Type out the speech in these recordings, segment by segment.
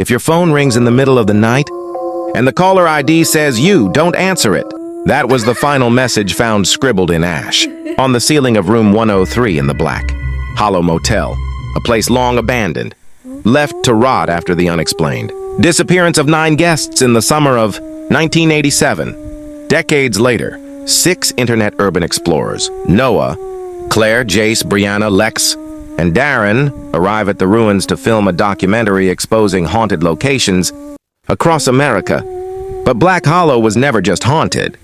If your phone rings in the middle of the night, and the caller ID says you don't answer it. That was the final message found scribbled in ash on the ceiling of room 103 in the Black Hollow Motel, a place long abandoned, left to rot after the unexplained disappearance of 9 guests in the summer of 1987. Decades later, 6 internet urban explorers, Noah, Claire, Jace, Brianna, Lex, and Darren, arrive at the ruins to film a documentary exposing haunted locations across America. But Black Hollow was never just haunted.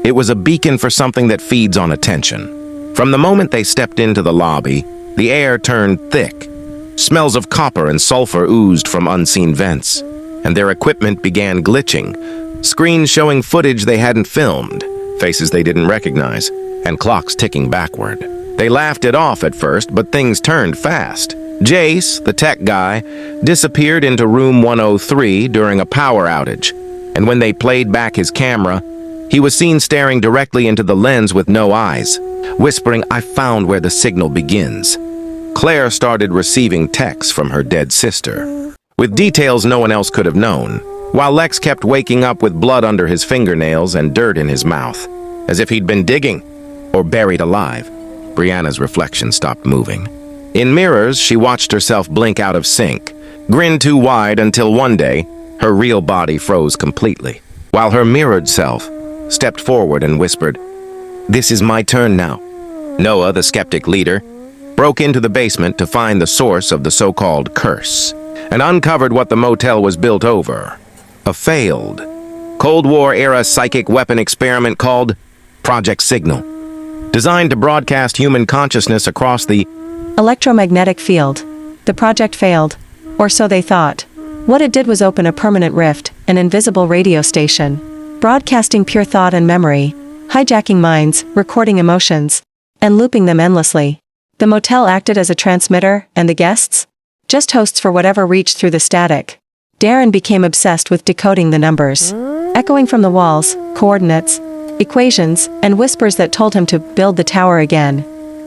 It was a beacon for something that feeds on attention. From the moment they stepped into the lobby, the air turned thick. Smells of copper and sulfur oozed from unseen vents, and their equipment began glitching. Screens showing footage they hadn't filmed, faces they didn't recognize, and clocks ticking backward. They laughed it off at first, but things turned fast. Jace, the tech guy, disappeared into room 103 during a power outage, and when they played back his camera, he was seen staring directly into the lens with no eyes, whispering, "I found where the signal begins." Claire started receiving texts from her dead sister, with details no one else could have known, while Lex kept waking up with blood under his fingernails and dirt in his mouth, as if he'd been digging or buried alive. Brianna's reflection stopped moving. In mirrors, she watched herself blink out of sync, grin too wide until one day, her real body froze completely, while her mirrored self stepped forward and whispered, "This is my turn now." Noah, the skeptic leader, broke into the basement to find the source of the so-called curse, and uncovered what the motel was built over. A failed, Cold War-era psychic weapon experiment called Project Signal, designed to broadcast human consciousness across the electromagnetic field. The project failed, or so they thought. What it did was open a permanent rift, an invisible radio station, broadcasting pure thought and memory, hijacking minds, recording emotions, and looping them endlessly. The motel acted as a transmitter, and the guests? Just hosts for whatever reached through the static. Darren became obsessed with decoding the numbers, echoing from the walls, coordinates, equations, and whispers that told him to build the tower again.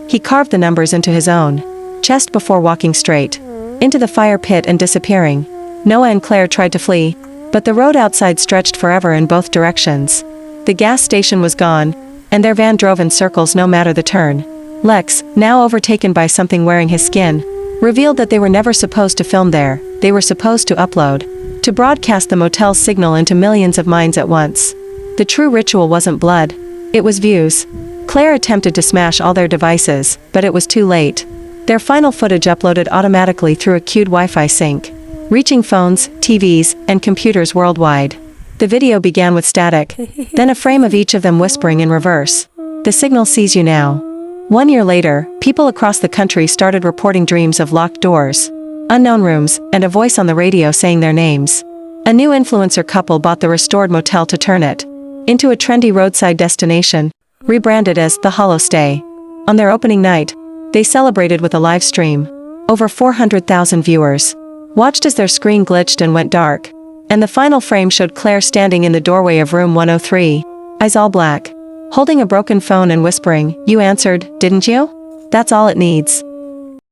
He carved the numbers into his own chest before walking straight into the fire pit and disappearing. Noah and Claire tried to flee, but the road outside stretched forever in both directions. The gas station was gone, and their van drove in circles no matter the turn. Lex, now overtaken by something wearing his skin, revealed that they were never supposed to film there. They were supposed to upload, to broadcast the motel's signal into millions of minds at once. The true ritual wasn't blood, it was views. Claire attempted to smash all their devices, but it was too late. Their final footage uploaded automatically through a queued Wi-Fi sync, reaching phones, TVs, and computers worldwide. The video began with static, then a frame of each of them whispering in reverse. "The signal sees you now." 1 year later, people across the country started reporting dreams of locked doors, unknown rooms, and a voice on the radio saying their names. A new influencer couple bought the restored motel to turn it into a trendy roadside destination, rebranded as The Hollow Stay. On their opening night, they celebrated with a live stream. Over 400,000 viewers watched as their screen glitched and went dark, and the final frame showed Claire standing in the doorway of room 103, eyes all black, holding a broken phone and whispering, "You answered, didn't you? That's all it needs."